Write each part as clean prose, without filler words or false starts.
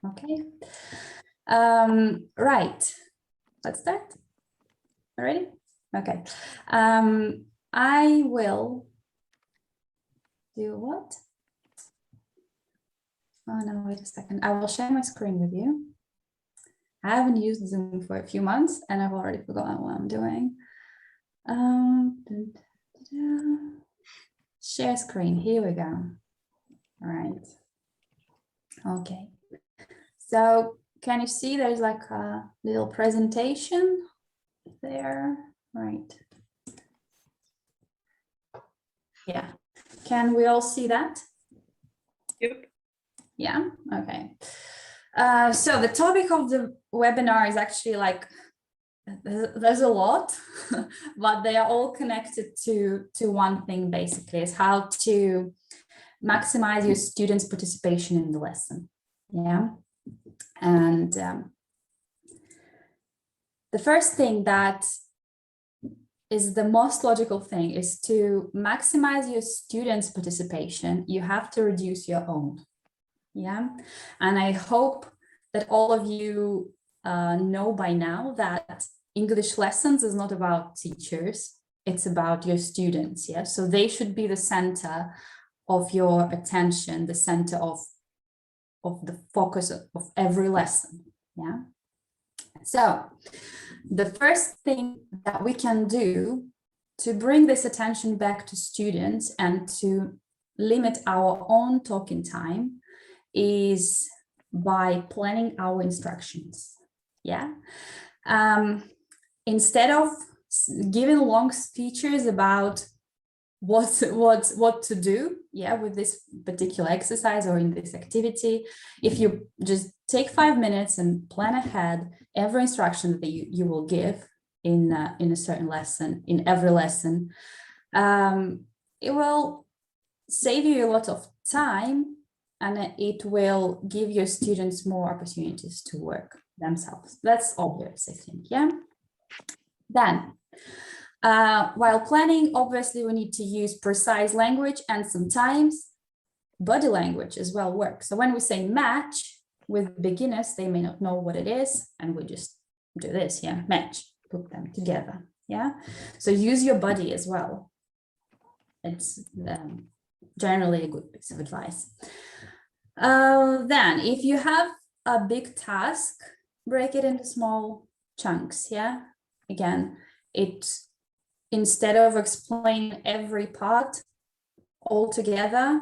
Okay. Right. Let's start. Ready? Okay. I will do what? Oh no, wait a second. I will share my screen with you. I haven't used Zoom for a few months and I've already forgotten what I'm doing. Share screen, here we go. All right. Okay. So can you see there's like a little presentation there, right? Yeah. Can we all see that? Yep. Yeah, okay. So the topic of the webinar is actually like, there's a lot, but they are all connected to one thing basically, is how to maximize your students' participation in the lesson. Yeah. And the first thing that is the most logical thing is to maximize your students' participation. You have to reduce your own. Yeah. And I hope that all of you know by now that English lessons is not about teachers, it's about your students. Yeah. So they should be the center of your attention, the center of the focus of every lesson. Yeah. So the first thing that we can do to bring this attention back to students and to limit our own talking time is by planning our instructions. Yeah. Instead of giving long speeches about what to do, yeah, with this particular exercise or in this activity, if you just take 5 minutes and plan ahead every instruction that you will give in a certain lesson, in every lesson, it will save you a lot of time and it will give your students more opportunities to work themselves. That's obvious, I think. Yeah. Then while planning, obviously we need to use precise language and sometimes body language as well works. So when we say match with beginners, they may not know what it is, and we just do this, yeah, match, put them together, yeah. So use your body as well. It's generally a good piece of advice. Then if you have a big task, break it into small chunks, yeah. Again, instead of explaining every part all together,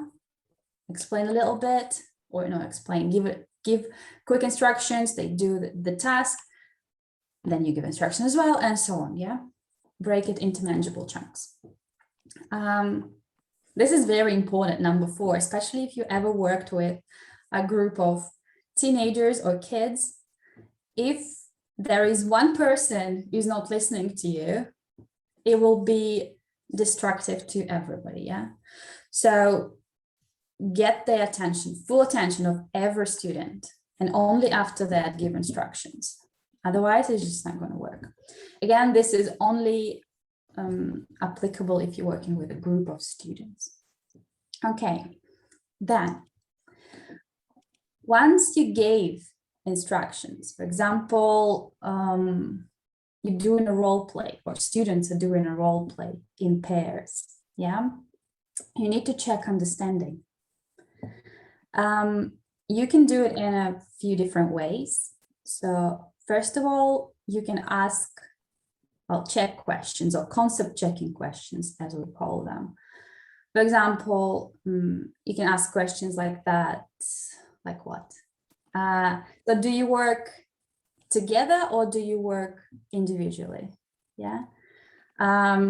explain a little bit, or no, explain, give quick instructions, they do the task, then you give instructions as well, and so on, yeah? Break it into manageable chunks. This is very important, number 4, especially if you ever worked with a group of teenagers or kids. If there is one person who's not listening to you, it will be destructive to everybody, yeah? So get the attention, full attention of every student, and only after that give instructions. Otherwise, it's just not going to work. Again, this is only applicable if you're working with a group of students. Okay, then once you gave instructions, for example, you're doing a role play, or students are doing a role play in pairs, yeah, you need to check understanding. You can do it in a few different ways. So first of all, you can ask, well, check questions or concept checking questions, as we call them. For example, you can ask questions like that, like what? So do you work together or do you work individually? Yeah. Are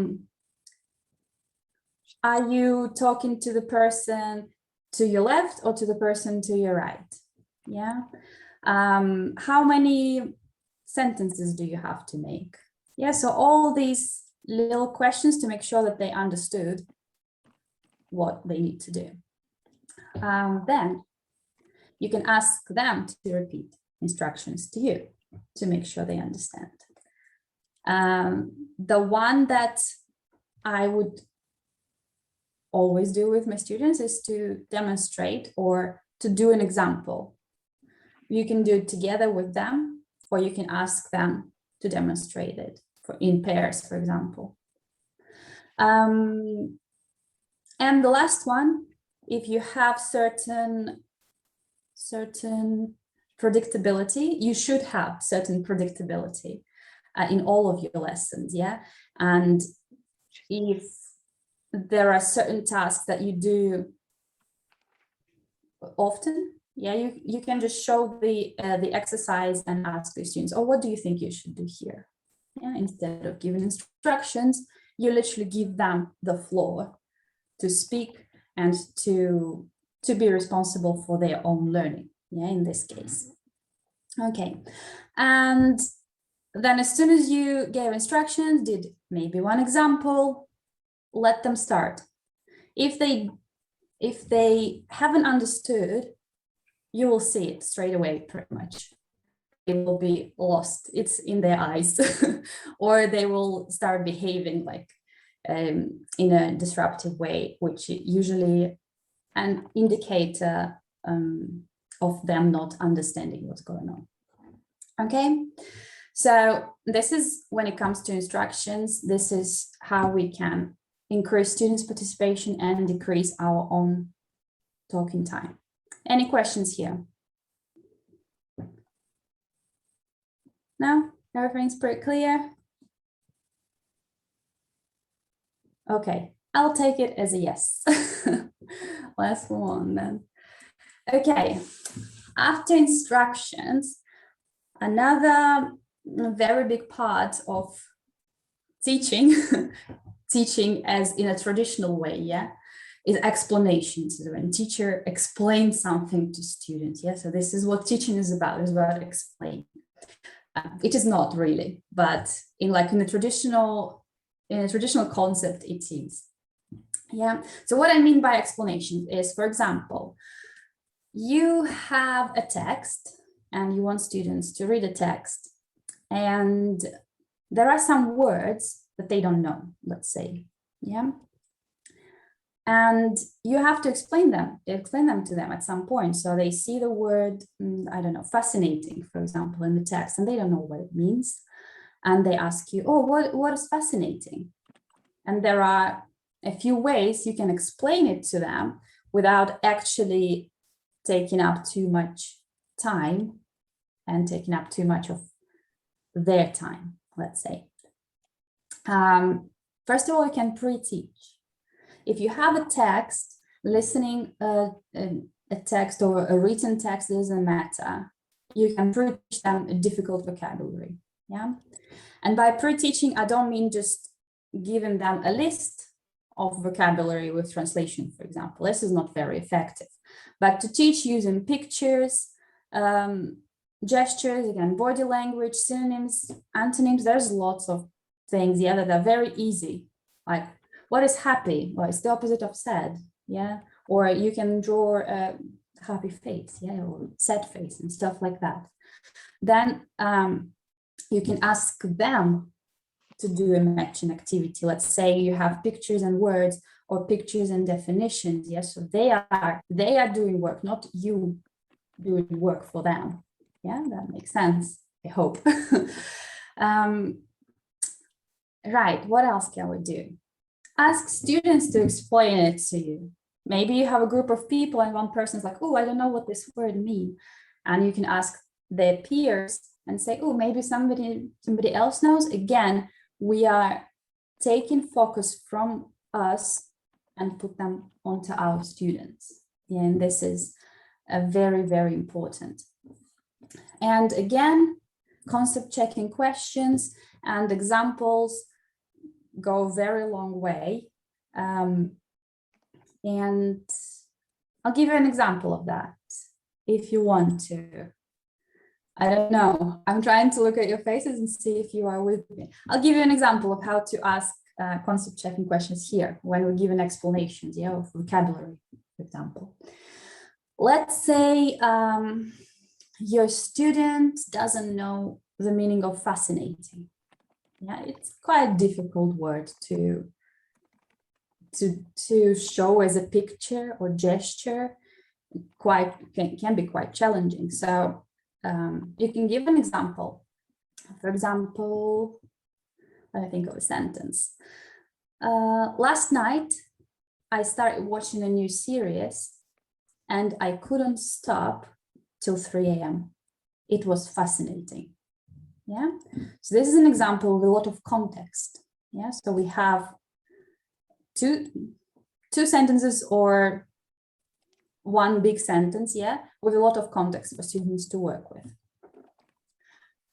you talking to the person to your left or to the person to your right? Yeah. How many sentences do you have to make? Yeah, so all these little questions to make sure that they understood what they need to do. Then you can ask them to repeat instructions to you to make sure they understand. The one that I would always do with my students is to demonstrate or to do an example. you can do it together with them, or you can ask them to demonstrate it in pairs, for example. And the last one, if you have certain predictability, you should have certain predictability in all of your lessons, yeah? And if there are certain tasks that you do often, yeah, you can just show the exercise and ask the students, oh, what do you think you should do here? Yeah, instead of giving instructions, you literally give them the floor to speak and to be responsible for their own learning, yeah, in this case. Okay, and then as soon as you gave instructions, did maybe one example, let them start. If they haven't understood, you will see it straight away, pretty much. It will be lost. It's in their eyes, or they will start behaving like in a disruptive way, which is usually an indicator of them not understanding what's going on. Okay, so this is when it comes to instructions, this is how we can increase students' participation and decrease our own talking time. Any questions here? No? Everything's pretty clear? Okay, I'll take it as a yes. Last one then. Okay, after instructions, another very big part of teaching, teaching as in a traditional way, yeah, is explanations. So when teacher explains something to students, yeah, so this is what teaching is about explaining. It is not really, but in a traditional concept, it is. Yeah. So what I mean by explanation is, for example, you have a text and you want students to read a text, and there are some words that they don't know, let's say, yeah. And you have to explain them to them at some point. So they see the word, I don't know, fascinating, for example, in the text, and they don't know what it means. And they ask you, oh, what is fascinating? And there are a few ways you can explain it to them without actually taking up too much time and taking up too much of their time, let's say. First of all, you can pre-teach. If you have a text, listening a text or a written text doesn't matter. You can pre-teach them a difficult vocabulary, yeah? And by pre-teaching, I don't mean just giving them a list of vocabulary with translation, for example. This is not very effective. But to teach using pictures, gestures, again, body language, synonyms, antonyms, there's lots of things, yeah, that are very easy. Like, what is happy? Well, it's the opposite of sad, yeah? Or you can draw a happy face, yeah, or sad face and stuff like that. Then you can ask them to do a matching activity. Let's say you have pictures and words or pictures and definitions, yes? So they are doing work, not you doing work for them. Yeah, that makes sense, I hope. Right, what else can we do? Ask students to explain it to you. Maybe you have a group of people and one person's like, oh, I don't know what this word means. And you can ask their peers and say, oh, maybe somebody else knows. Again, we are taking focus from us and put them onto our students. Yeah, and this is very, very important. And again, concept checking questions and examples go a very long way. And I'll give you an example of that if you want to. I don't know. I'm trying to look at your faces and see if you are with me. I'll give you an example of how to ask concept checking questions here when we give an explanation, yeah, of vocabulary, for example. Let's say your student doesn't know the meaning of fascinating. Yeah, it's quite a difficult word to show as a picture or gesture. Can be quite challenging. So you can give an example. For example, let me think of a sentence. Last night, I started watching a new series and I couldn't stop till 3 a.m. It was fascinating. Yeah, so this is an example with a lot of context. Yeah, so we have two sentences or one big sentence, yeah, with a lot of context for students to work with.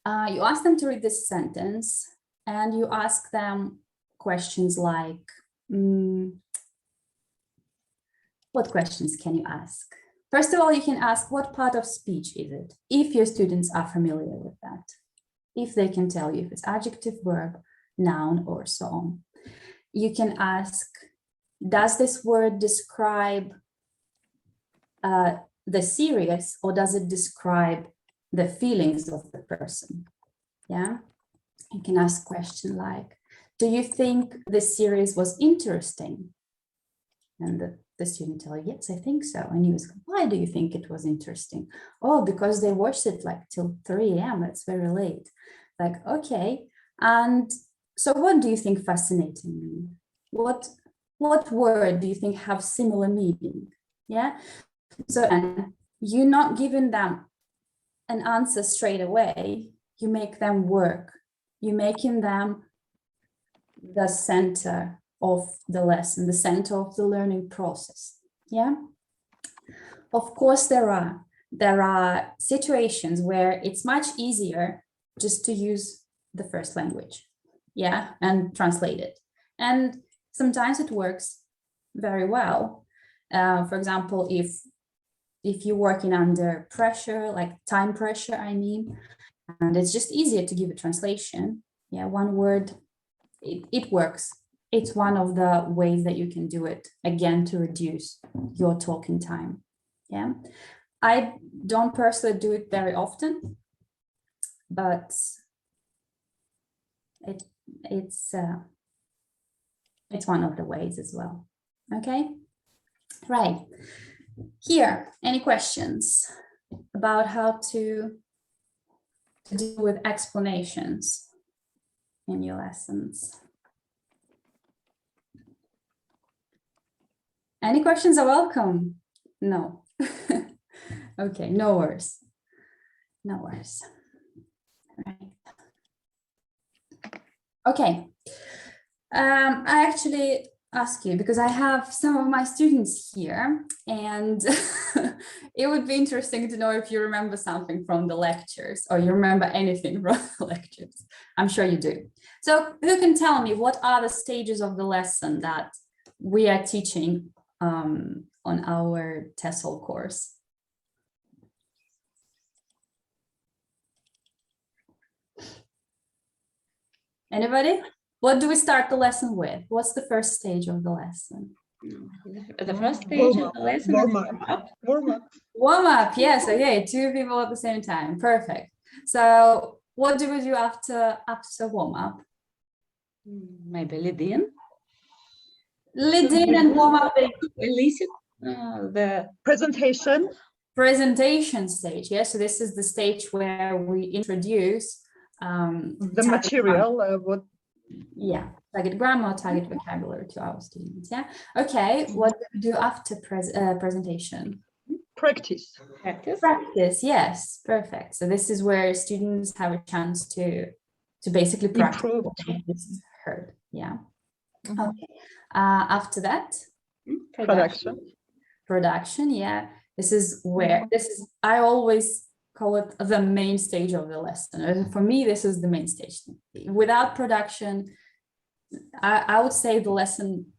You ask them to read this sentence and you ask them questions like, what questions can you ask? First of all, you can ask, what part of speech is it? If your students are familiar with that. If they can tell you if it's adjective, verb, noun, or so on. You can ask, does this word describe the series, or does it describe the feelings of the person? Yeah, you can ask a question like, do you think this series was interesting? And the student tell you, yes, I think so. And you ask, why do you think it was interesting? Oh, because they watched it like till 3 a.m. It's very late. Like, okay. And so what do you think fascinating means? What word do you think have similar meaning? Yeah. So, and you're not giving them an answer straight away. You make them work. You're making them the center of the lesson, the center of the learning process. Yeah. Of course, there are situations where it's much easier just to use the first language, yeah, and translate it. And sometimes it works very well. For example, if you're working under pressure, like time pressure, I mean, and it's just easier to give a translation. Yeah, one word, it works. It's one of the ways that you can do it, again, to reduce your talking time. Yeah, I don't personally do it very often, but it's one of the ways as well. Okay, right. Here, any questions about how to deal with explanations in your lessons? Any questions are welcome. No. Okay, no worries. No worries. Right. Okay. I actually ask you because I have some of my students here, and it would be interesting to know if you remember something from the lectures or you remember anything from the lectures. I'm sure you do. So who can tell me what are the stages of the lesson that we are teaching on our INTESOL course? Anybody? What do we start the lesson with? What's the first stage of the lesson? The first stage of the lesson is warm up. Warm up, yes, okay, 2 people at the same time, perfect. So what do we do after warm up? Maybe lead in. Lead in and warm up. Elicit the presentation stage. Yeah, so this is the stage where we introduce the material, yeah, target grammar, target vocabulary to our students. Yeah, okay, what do we do after presentation? Practice, yes, perfect. So this is where students have a chance to basically practice what this is heard. Yeah. Okay. After that, production. Yeah, this is where I always call it the main stage of the lesson. For me, this is the main stage. Without production, I would say the lesson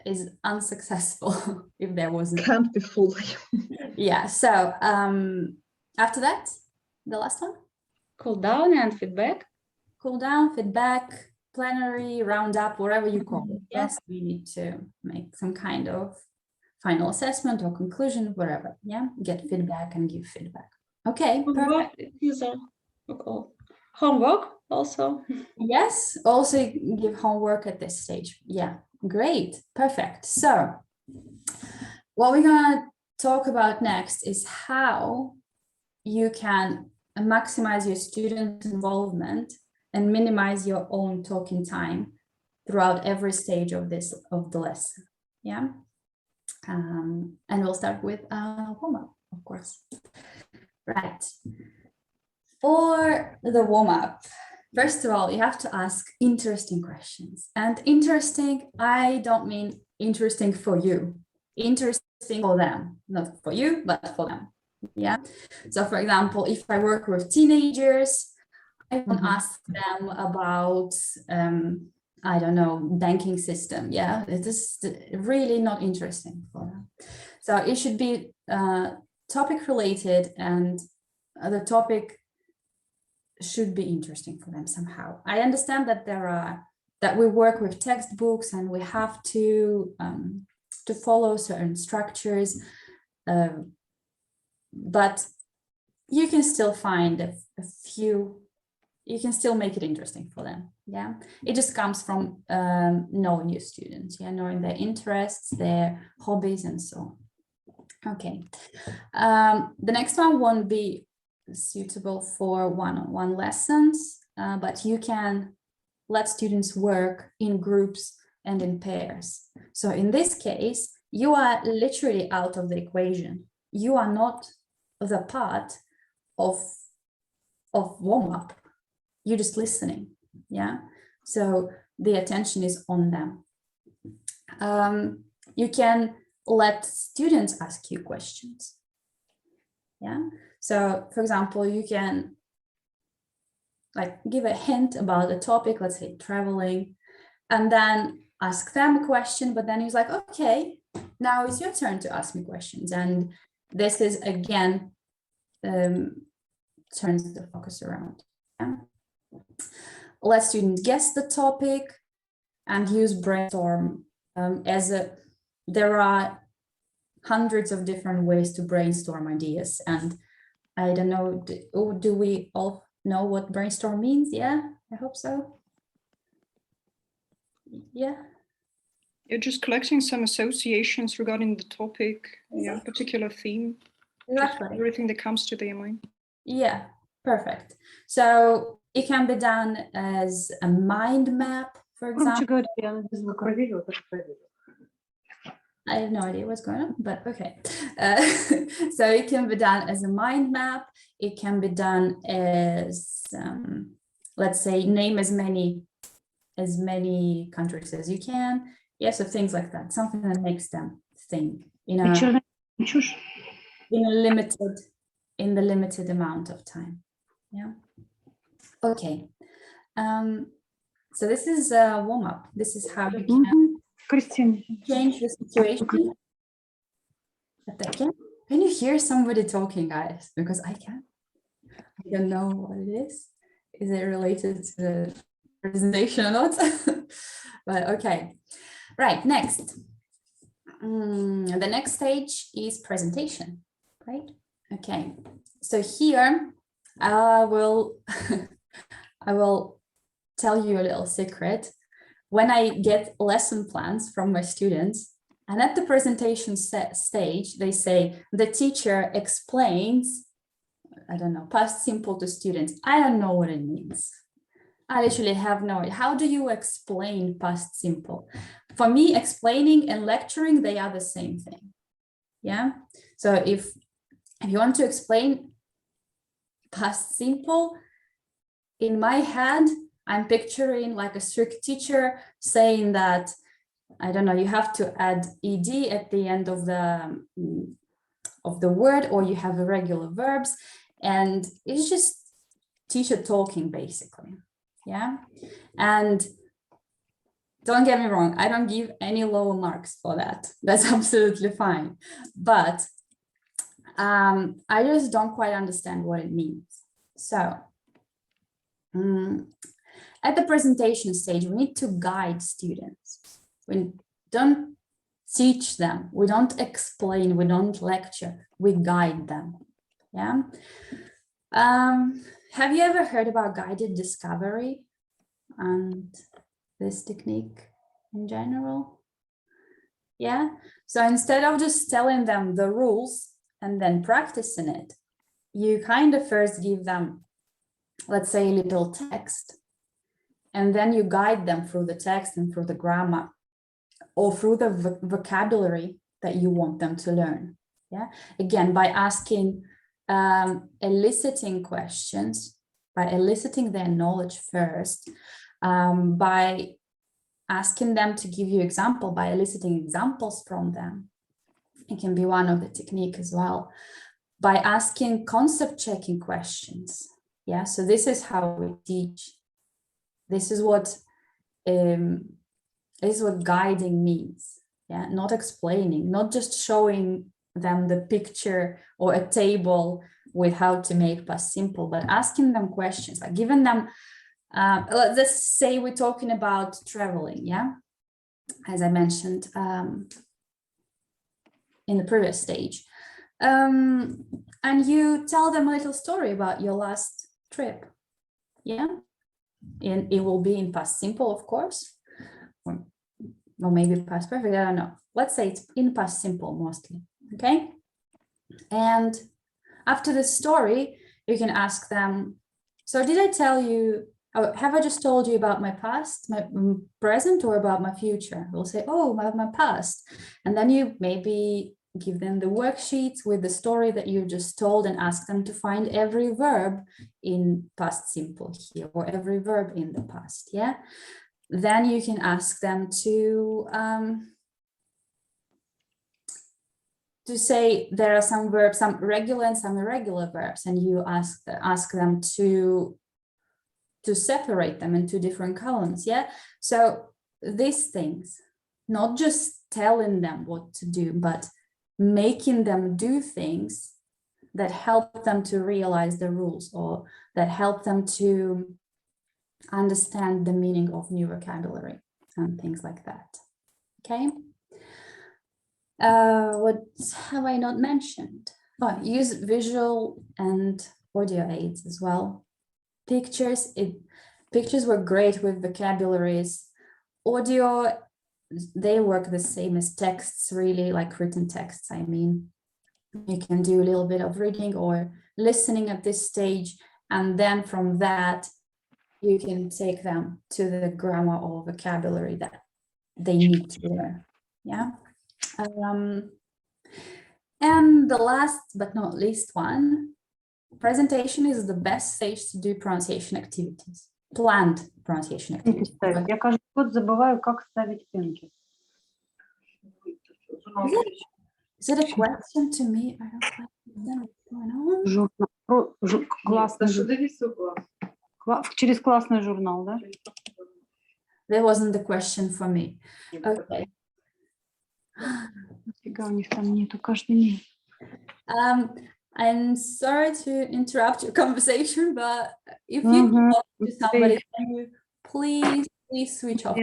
is unsuccessful if there wasn't. Can't be fully. Yeah. So after that, the last one. Cool down and feedback. Cool down, feedback, plenary, round up, whatever you call it. Yes, we need to make some kind of final assessment or conclusion, whatever. Yeah, get feedback and give feedback. Okay, perfect. These are homework also. Yes, also give homework at this stage. Yeah, great, perfect. So what we're gonna talk about next is how you can maximize your student involvement and minimize your own talking time throughout every stage of the lesson. Yeah. And we'll start with warm-up, of course. Right. For the warm-up, first of all, you have to ask interesting questions. And interesting, I don't mean interesting for you, interesting for them, not for you, but for them. Yeah. So for example, if I work with teenagers, I can ask them about, I don't know, banking system. Yeah, it is really not interesting for them. So it should be topic related, and the topic should be interesting for them somehow. I understand that that we work with textbooks and we have to follow certain structures, but you can still find a few. You can still make it interesting for them. Yeah, it just comes from knowing your students, yeah, knowing their interests, their hobbies, and so on. Okay, the next one won't be suitable for one-on-one lessons, but you can let students work in groups and in pairs. So in this case, you are literally out of the equation. You are not the part of warm-up. You're just listening, yeah? So the attention is on them. You can let students ask you questions, yeah? So for example, you can like give a hint about the topic, let's say traveling, and then ask them a question, but then he's like, okay, now it's your turn to ask me questions. And this is again, turns the focus around, yeah? Let students guess the topic and use brainstorm there are hundreds of different ways to brainstorm ideas. And I don't know, do we all know what brainstorm means? Yeah, I hope so. Yeah. You're just collecting some associations regarding the topic, yeah, particular theme. Exactly. Just everything that comes to their mind. Yeah, perfect. So it can be done as a mind map, for example. I have no idea what's going on, but okay. So it can be done as a mind map. It can be done as, let's say, name as many countries as you can. Yeah, so things like that. Something that makes them think, in the limited amount of time. Yeah. Okay. So this is a warm-up. This is how you can change the situation. Can you hear somebody talking, guys? Because I can't. I don't know what it is. Is it related to the presentation or not? But okay. Right, next. The next stage is presentation, right? Okay. So here I will tell you a little secret. When I get lesson plans from my students, and at the presentation stage, they say the teacher explains, I don't know, past simple to students. I don't know what it means. I literally have no idea. How do you explain past simple? For me, explaining and lecturing, they are the same thing. Yeah. So if you want to explain past simple, in my head, I'm picturing like a strict teacher saying that, I don't know, you have to add ed at the end of the word, or you have irregular verbs, and it's just teacher talking basically. Yeah. And don't get me wrong, I don't give any lower marks for that. That's absolutely fine. But I just don't quite understand what it means. So at the presentation stage, we need to guide students. We don't teach them, we don't explain, we don't lecture, we guide them. Yeah. Have you ever heard about guided discovery and this technique in general? Yeah. So instead of just telling them the rules and then practicing it, you kind of first give them, let's say, a little text, and then you guide them through the text and through the grammar or through the vocabulary that you want them to learn. Yeah, again, by asking eliciting questions, by eliciting their knowledge first, by asking them to give you example, by eliciting examples from them. It can be one of the technique as well. By asking concept checking questions. Yeah, so this is how we teach. This is what guiding means. Yeah, not explaining, not just showing them the picture or a table with how to make past simple, but asking them questions, like giving them, let's say we're talking about traveling, yeah, as I mentioned in the previous stage. And you tell them a little story about your last trip, yeah, and it will be in past simple, of course, or maybe past perfect, I don't know. Let's say it's in past simple mostly, okay? And after the story, you can ask them, so did I tell you, have I just told you about my past, my present, or about my future? We'll say, oh, about my past. And then you maybe give them the worksheets with the story that you just told and ask them to find every verb in past simple here, or every verb in the past, yeah? Then you can ask them to say there are some verbs, some regular and some irregular verbs, and you ask them to separate them into different columns, yeah? So these things, not just telling them what to do, but making them do things that help them to realize the rules, or that help them to understand the meaning of new vocabulary and things like that, okay? What have I not mentioned? Oh, use visual and audio aids as well. Pictures were great with vocabularies. Audio, they work the same as texts, really, like written texts, I mean. You can do a little bit of reading or listening at this stage, and then from that, you can take them to the grammar or vocabulary that they need to learn, yeah? And the last but not least one, presentation is the best stage to do pronunciation activities, planned pronunciation activities. Я каждый год забываю, как ставить пенки. Is it a question to me? I don't quite know what's going on. Классный через классный журнал, да? There wasn't the question for me. Okay. Фига, у них там нету каждый день. I'm sorry to interrupt your conversation, but if you talk to somebody, can you please switch off?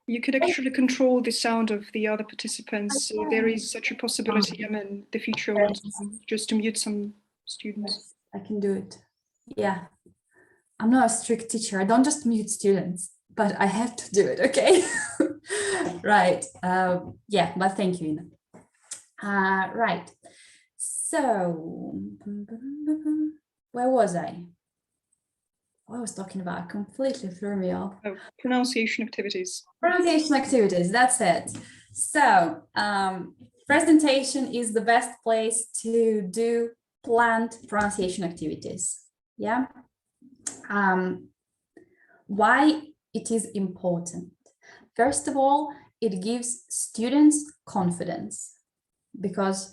You could actually control the sound of the other participants. So there is such a possibility, in the future, just to mute some students. Yes, I can do it. Yeah. I'm not a strict teacher. I don't just mute students, but I have to do it, okay? Right. Yeah, but thank you, Ina. Right. So, where was I? What I was talking about completely threw me off. Oh, pronunciation activities. Pronunciation activities, that's it. So, presentation is the best place to do planned pronunciation activities. Yeah. Why it is important? First of all, it gives students confidence, because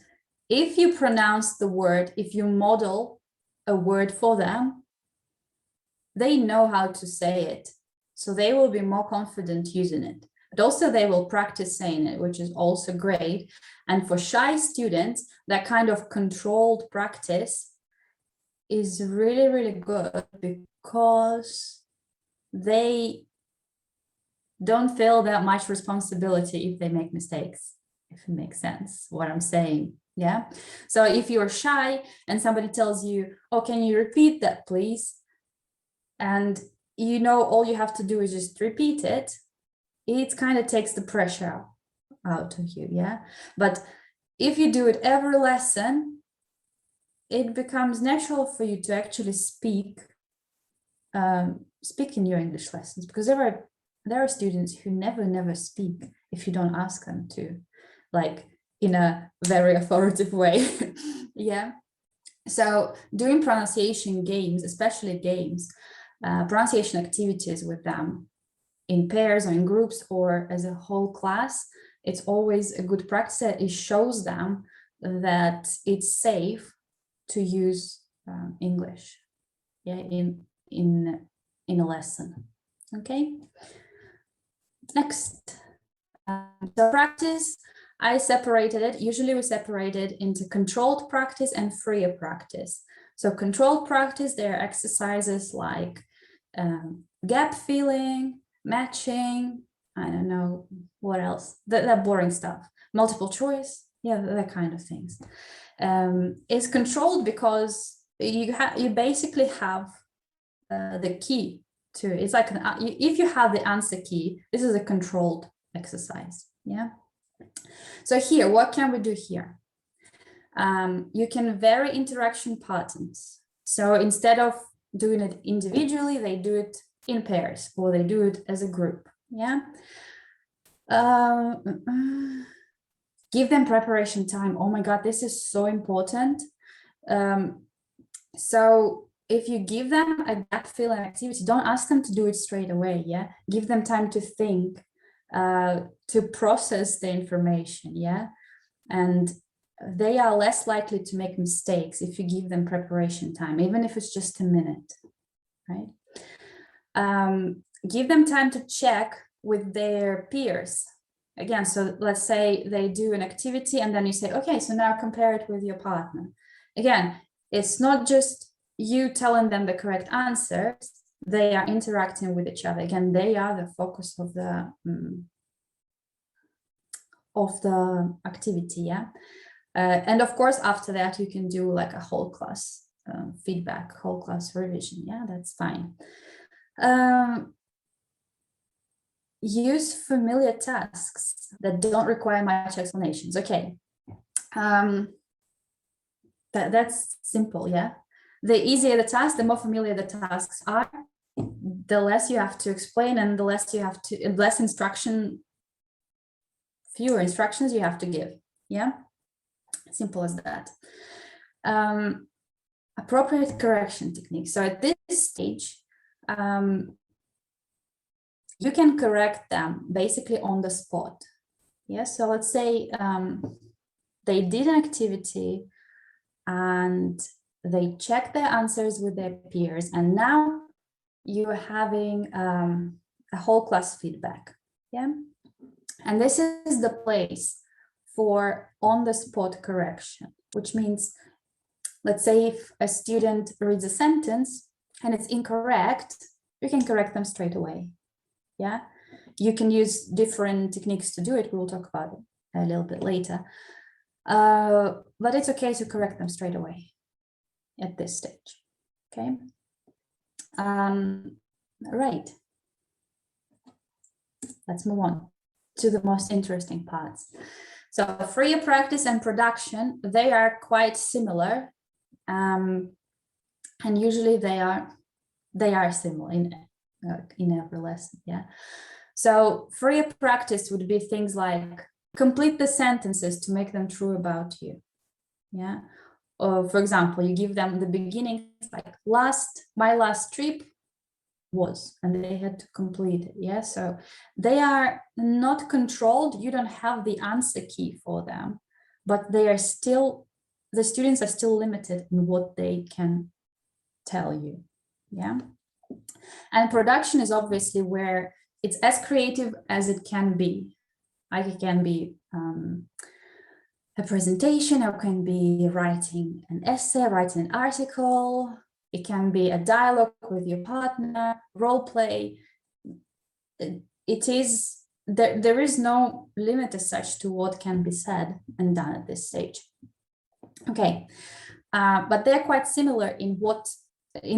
if you pronounce the word, if you model a word for them, they know how to say it, so they will be more confident using it. But also they will practice saying it, which is also great. And for shy students, that kind of controlled practice is really, really good, because they don't feel that much responsibility if they make mistakes, if it makes sense what I'm saying. Yeah. So if you're shy and somebody tells you, oh, can you repeat that, please? And you know, all you have to do is just repeat it. It kind of takes the pressure out of you. Yeah. But if you do it every lesson, it becomes natural for you to actually speak in your English lessons, because there are students who never speak if you don't ask them to, like in a very authoritative way. Yeah. So doing pronunciation games, especially games, pronunciation activities with them in pairs or in groups or as a whole class, it's always a good practice. It shows them that it's safe to use English, yeah, in a lesson. Okay. Next, so practice. I separated it. Usually we separate it into controlled practice and freer practice. So controlled practice, there are exercises like gap filling, matching, I don't know what else, that boring stuff, multiple choice, yeah, that kind of things. It's controlled because you basically have the key to it. It's like if you have the answer key, this is a controlled exercise. Yeah. So here, what can we do here? You can vary interaction patterns. So instead of doing it individually, they do it in pairs or they do it as a group. Yeah. Give them preparation time. Oh my God, this is so important. So if you give them a gap filling activity, don't ask them to do it straight away. Yeah. Give them time to think, to process the information. Yeah. And they are less likely to make mistakes if you give them preparation time, even if it's just a minute, right? Give them time to check with their peers. Again, so let's say they do an activity and then you say, okay, so now compare it with your partner. Again, it's not just you telling them the correct answers, they are interacting with each other. Again, they are the focus of the activity, yeah. And of course, after that, you can do like a whole class feedback, whole class revision. Yeah, that's fine. Use familiar tasks that don't require much explanations. Okay, that's simple. Yeah, the easier the task, the more familiar the tasks are, the less you have to explain, and the less you have to, fewer instructions you have to give. Yeah. Simple as that. Appropriate correction technique. So at this stage, you can correct them basically on the spot. Yeah, so let's say they did an activity and they checked their answers with their peers, and now you're having a whole class feedback. Yeah, and this is the place for on-the-spot correction, which means, let's say if a student reads a sentence and it's incorrect, you can correct them straight away. Yeah, you can use different techniques to do it. We'll talk about it a little bit later. But it's okay to correct them straight away at this stage. Okay. Right. Let's move on to the most interesting parts. So freer practice and production, they are quite similar, and usually they are similar in every lesson. Yeah. So freer practice would be things like complete the sentences to make them true about you. Yeah. Or for example, you give them the beginning like my last trip was, and they had to complete it. Yeah, so they are not controlled. You don't have the answer key for them, but they are still, the students are still limited in what they can tell you. Yeah, and production is obviously where it's as creative as it can be. Like it can be a presentation, or it can be writing an essay, writing an article. It can be a dialogue with your partner, role play. It is, there is no limit as such to what can be said and done at this stage. Okay, but they're quite similar in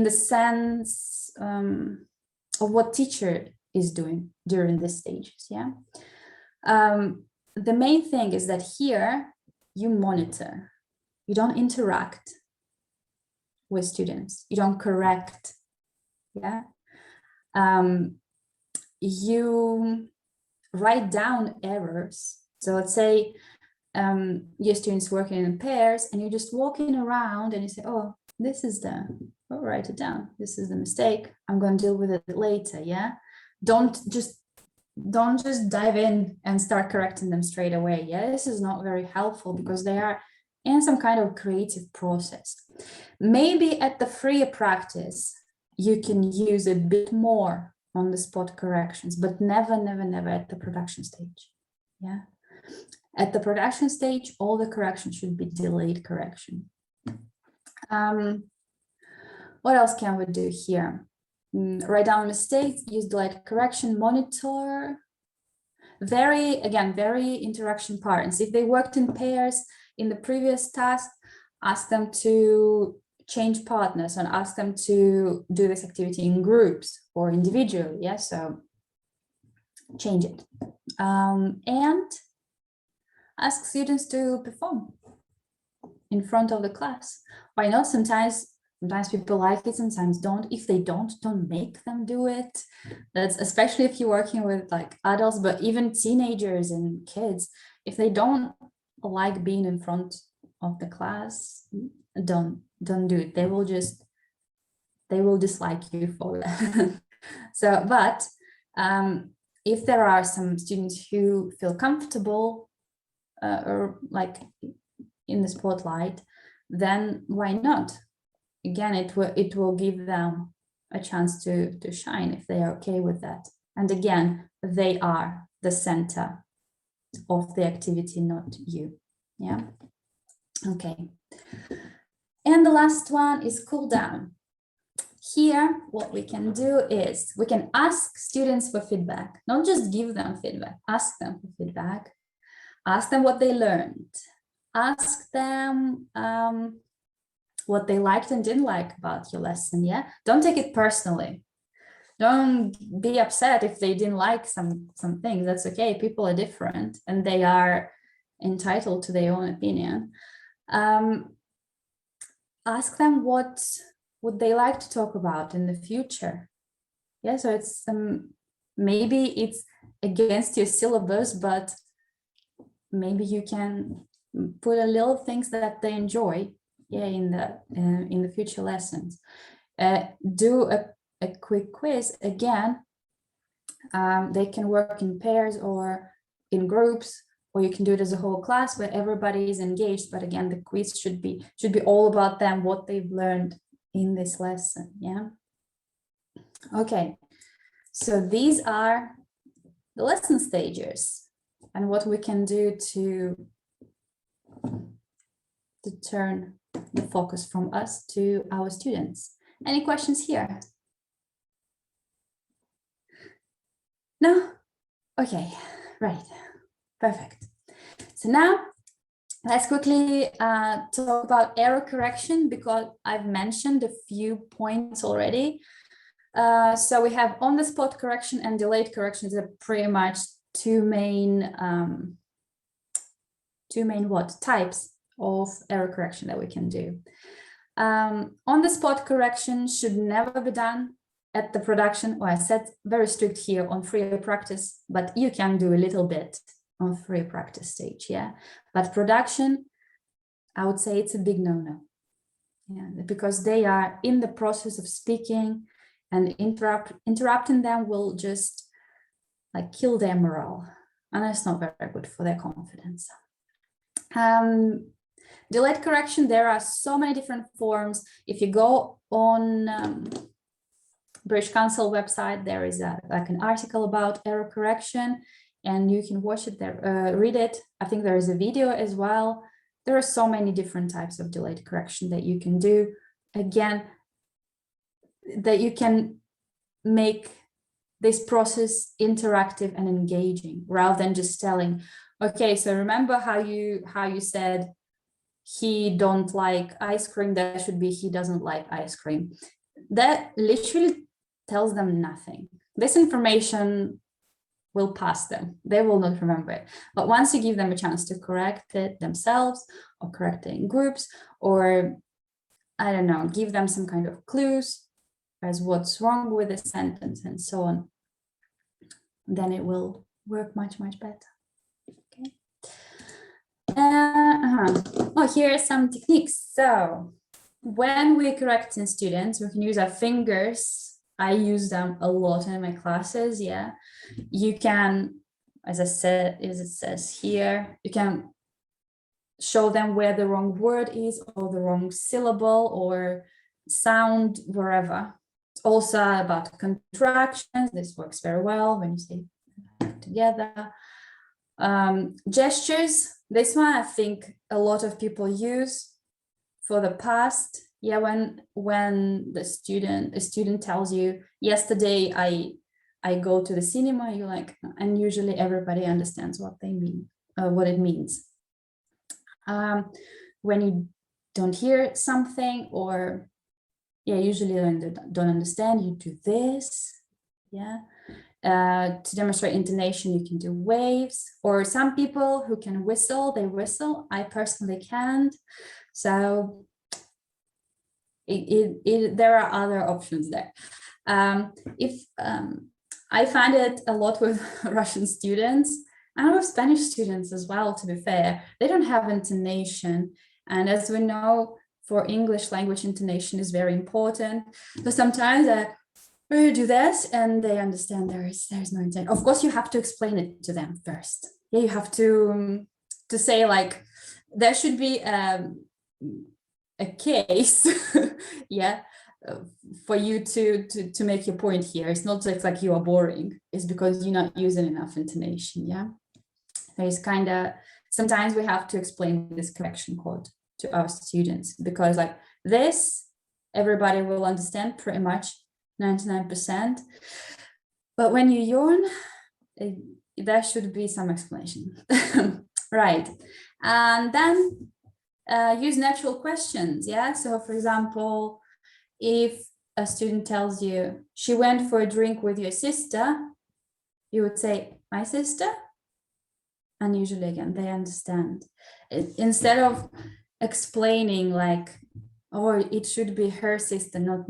the sense of what teacher is doing during these stages. Yeah. The main thing is that here you monitor, you don't interact. with students. You don't correct. Yeah. You write down errors. So let's say your students working in pairs and you're just walking around and you say, oh, this is oh, write it down. This is the mistake. I'm going to deal with it later. Yeah. Don't just dive in and start correcting them straight away. Yeah. This is not very helpful because they are in some kind of creative process. Maybe at the freer practice, you can use a bit more on the spot corrections, but never at the production stage. Yeah. At the production stage, all the correction should be delayed correction. What else can we do here? Write down mistakes, use delayed correction, monitor. Very interaction partners. If they worked in pairs in the previous task, ask them to change partners and ask them to do this activity in groups or individually. Yeah, so change it. And ask students to perform in front of the class. Why not? Sometimes people like it, sometimes don't. If they don't make them do it. That's especially if you're working with like adults, but even teenagers and kids, if they don't like being in front of the class, don't do it. They will dislike you for that. So, but if there are some students who feel comfortable or like in the spotlight, then why not? Again, it will give them a chance to shine if they are okay with that. And again, they are the center of the activity, not you. Yeah. Okay. And the last one is cool down. Here, what we can do is we can ask students for feedback, not just give them feedback, ask them for feedback, ask them what they learned, ask them what they liked and didn't like about your lesson. Yeah, don't take it personally. Don't be upset if they didn't like some things. That's okay. People are different and they are entitled to their own opinion. Ask them what would they like to talk about in the future. Yeah, so it's maybe it's against your syllabus, but maybe you can put a little things that they enjoy. Yeah, in the future lessons. Do a quick quiz. Again, they can work in pairs or in groups, or you can do it as a whole class where everybody is engaged. But again, the quiz should be all about them, what they've learned in this lesson. Yeah. Okay. So these are the lesson stages and what we can do to turn the focus from us to our students. Any questions here? No? Okay, right, perfect. So now let's quickly talk about error correction because I've mentioned a few points already. So we have on-the-spot correction and delayed corrections are pretty much two main types of error correction that we can do. On-the-spot correction should never be done at the production, or I said very strict here on free practice, but you can do a little bit on free practice stage, yeah. But production, I would say it's a big no-no, yeah, because they are in the process of speaking and interrupting them will just like kill their morale, and that's not very good for their confidence. Delayed correction, there are so many different forms. If you go on British Council website, there is like an article about error correction and you can watch it there, read it. I think there is a video as well. There are so many different types of delayed correction that you can do. Again, that you can make this process interactive and engaging rather than just telling, okay, so remember how you said he don't like ice cream, that should be he doesn't like ice cream. That literally tells them nothing. This information will pass them. They will not remember it. But once you give them a chance to correct it themselves or correct it in groups or I don't know, give them some kind of clues as what's wrong with the sentence and so on. Then it will work much, much better. Okay. Oh, here are some techniques. So when we're correcting students, we can use our fingers. I use them a lot in my classes. Yeah, you can, as I said, as it says here, you can show them where the wrong word is or the wrong syllable or sound, wherever. It's also about contractions. This works very well when you say together. Gestures, this one I think a lot of people use for the past. Yeah, when a student tells you, yesterday I go to the cinema, you're like, and usually everybody understands what they mean, what it means. When you don't hear something, or yeah, usually don't understand, you do this. Yeah. To demonstrate intonation, you can do waves, or some people who can whistle, they whistle. I personally can't. So there are other options there. I find it a lot with Russian students and with Spanish students as well, to be fair. They don't have intonation. And as we know, for English language, intonation is very important. So sometimes we do this and they understand there's no intent. Of course, you have to explain it to them first. Yeah, you have to say, like, there should be a case, yeah, for you to make your point here. It's not just like you are boring. It's because you're not using enough intonation. Yeah, there's kind of, sometimes we have to explain this correction code to our students, because like this, everybody will understand pretty much 99%. But when you yawn, there should be some explanation. Right. And then use natural questions. Yeah. So for example, if a student tells you she went for a drink with your sister, you would say, my sister? And usually again, they understand. Instead of explaining like, oh, it should be her sister, not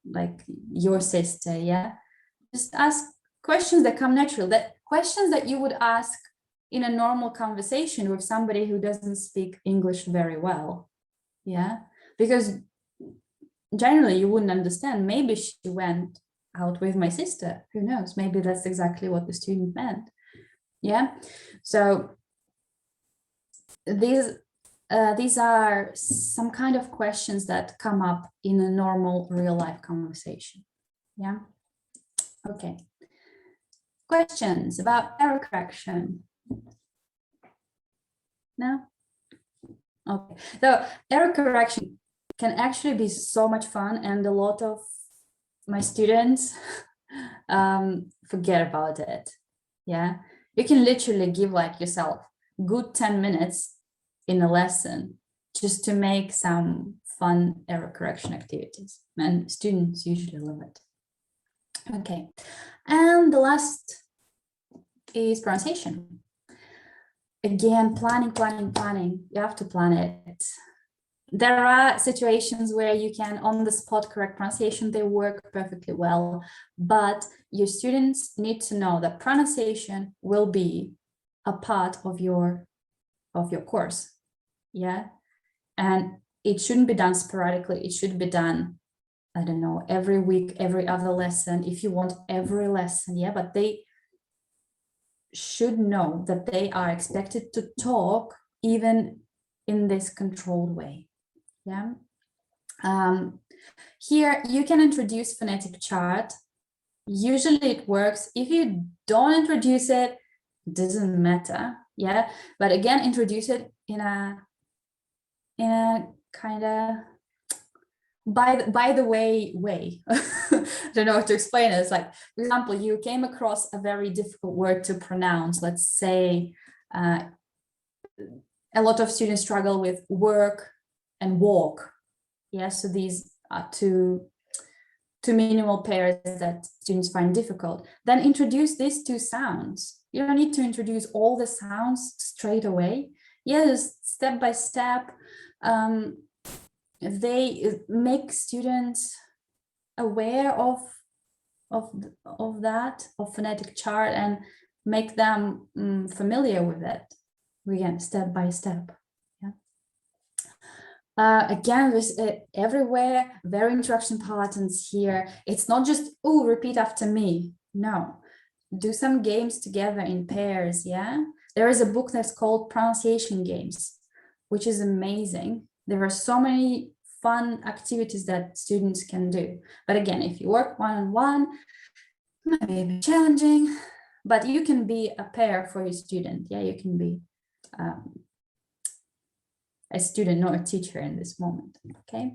like your sister. Yeah. Just ask questions that come natural, that questions that you would ask in a normal conversation with somebody who doesn't speak English very well. Yeah. Because generally you wouldn't understand. Maybe she went out with my sister. Who knows? Maybe that's exactly what the student meant. Yeah. So these are some kind of questions that come up in a normal real life conversation. Yeah. Okay. Questions about error correction? No? Okay. So error correction can actually be so much fun, and a lot of my students forget about it. Yeah. You can literally give like yourself good 10 minutes in a lesson just to make some fun error correction activities, and students usually love it. Okay, and the last is pronunciation. Again, planning. You have to plan it. There are situations where you can on the spot correct pronunciation. They work perfectly well, but your students need to know that pronunciation will be a part of your course. Yeah, and it shouldn't be done sporadically. It should be done, I don't know, every week, every other lesson, if you want every lesson. Yeah, but they should know that they are expected to talk even in this controlled way. Yeah. Here you can introduce phonetic chart. Usually it works. If you don't introduce it, it doesn't matter. Yeah, but again, introduce it in a kind of by the way. I don't know how to explain it. It's like, for example, you came across a very difficult word to pronounce. Let's say a lot of students struggle with work and walk. Yeah, so these are two minimal pairs that students find difficult. Then introduce these two sounds. You don't need to introduce all the sounds straight away. Yeah, just step by step. they make students aware of that, of phonetic chart, and make them familiar with it, again, step by step. Again, there's everywhere very instruction patterns here. It's not just, oh, repeat after me. No, do some games together in pairs. Yeah, there is a book that's called Pronunciation Games, which is amazing. There are so many fun activities that students can do. But again, if you work one-on-one, it may be challenging, but you can be a pair for your student. Yeah, you can be a student, not a teacher in this moment, okay?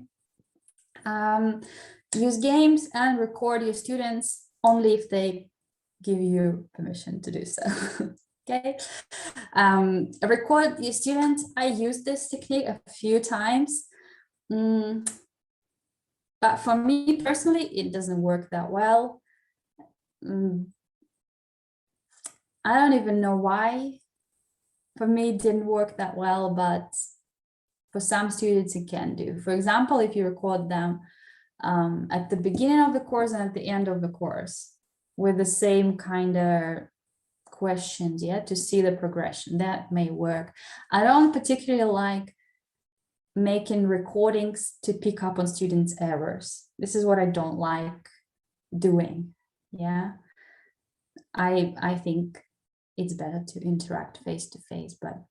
Use games and record your students only if they give you permission to do so, okay? Record your students. I used this technique a few times, but for me personally, it doesn't work that well. I don't even know why. For me, it didn't work that well, but for some students it can do. For example, if you record them at the beginning of the course and at the end of the course with the same kind of questions, yeah, to see the progression, that may work. I don't particularly like making recordings to pick up on students' errors. This is what I don't like doing. Yeah, I think it's better to interact face to face, but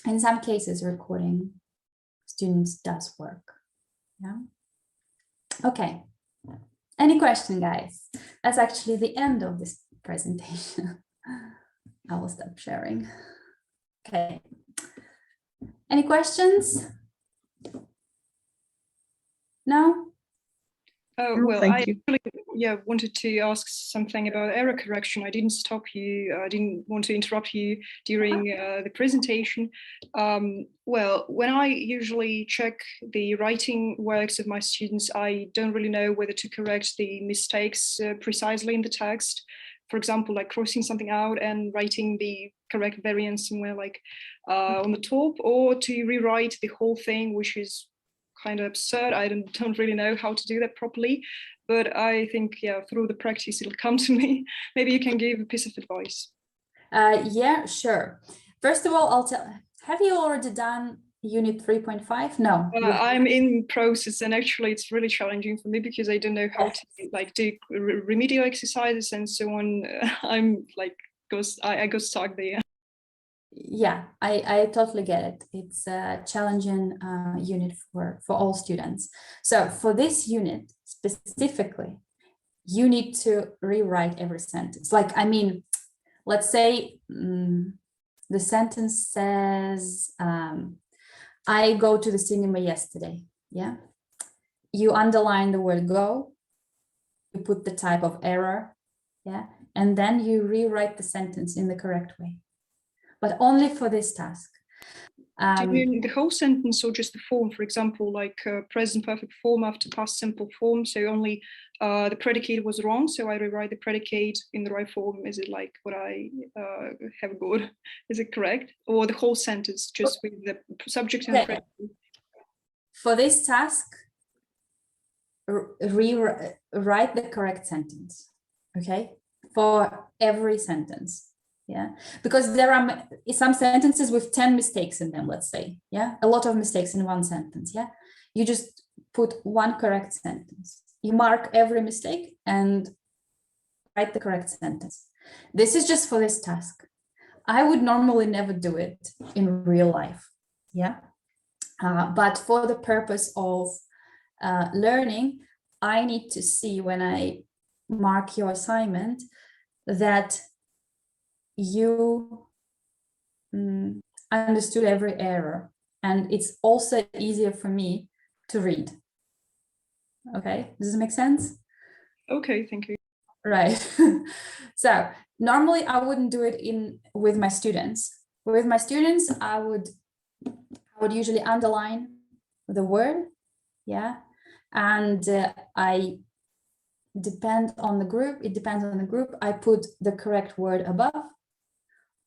in some cases recording students does work. Yeah. Okay. Any question, guys? That's actually the end of this presentation. I will stop sharing. Okay. Any questions? No? Well, Thank I you. actually, wanted to ask something about error correction. I didn't stop you. I didn't want to interrupt you during the presentation. Well, when I usually check the writing works of my students, I don't really know whether to correct the mistakes precisely in the text. For example, like crossing something out and writing the correct variant somewhere like on the top, or to rewrite the whole thing, which is kind of absurd. I don't really know how to do that properly, but I think, yeah, through the practice, it'll come to me. Maybe you can give a piece of advice. Yeah, sure. First of all, I'll tell, have you already done unit 3.5? No. I'm in process, and actually it's really challenging for me because I don't know how to like do remedial exercises and so on. I'm like, I go stuck there. Yeah, I totally get it. It's a challenging unit for all students. So for this unit specifically, you need to rewrite every sentence. Like, I mean, let's say the sentence says, I go to the cinema yesterday. Yeah. You underline the word go, you put the type of error. Yeah. And then you rewrite the sentence in the correct way. But only for this task. Do you mean the whole sentence or just the form? For example, like present perfect form after past simple form. So only the predicate was wrong, so I rewrite the predicate in the right form. Is it like what I have got? Is it correct? Or the whole sentence just with the subject and predicate? For this task, rewrite the correct sentence, okay? For every sentence. Yeah, because there are some sentences with 10 mistakes in them, let's say. Yeah, a lot of mistakes in one sentence. Yeah, you just put one correct sentence. You mark every mistake and write the correct sentence. This is just for this task. I would normally never do it in real life. Yeah, but for the purpose of learning, I need to see when I mark your assignment that you understood every error, and it's also easier for me to read. Okay, does it make sense? Okay, thank you. Right. So normally I wouldn't do it with my students. With my students, I would usually underline the word, yeah, and I depend on the group. It depends on the group. I put the correct word above,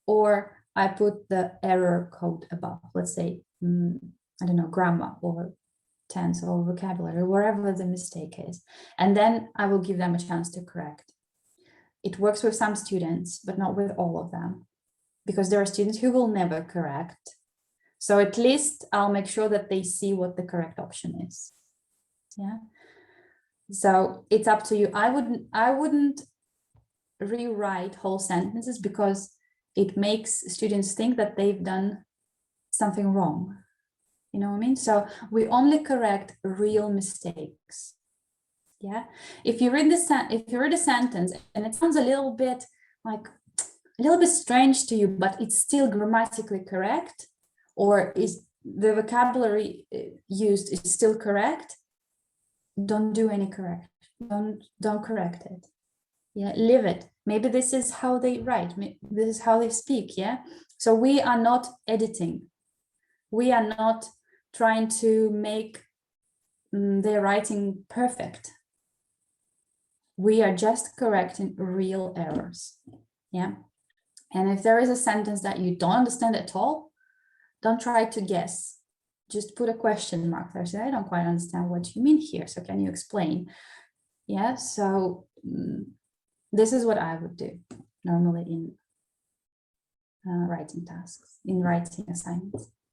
or I put the error code above, let's say, I don't know, grammar or tense or vocabulary, wherever the mistake is. And then I will give them a chance to correct. It works with some students, but not with all of them, because there are students who will never correct. So at least I'll make sure that they see what the correct option is. Yeah. So it's up to you. I wouldn't rewrite whole sentences because it makes students think that they've done something wrong. You know what I mean? So we only correct real mistakes. Yeah. If you read a sentence and it sounds a little bit strange to you, but it's still grammatically correct, or is the vocabulary used is still correct, don't do any correction. Don't correct it. Yeah, leave it. Maybe this is how they write. This is how they speak. Yeah. So we are not editing. We are not trying to make their writing perfect. We are just correcting real errors. Yeah. And if there is a sentence that you don't understand at all, don't try to guess. Just put a question mark there. Say, I don't quite understand what you mean here. So can you explain? Yeah. So this is what I would do normally in writing tasks, in writing assignments.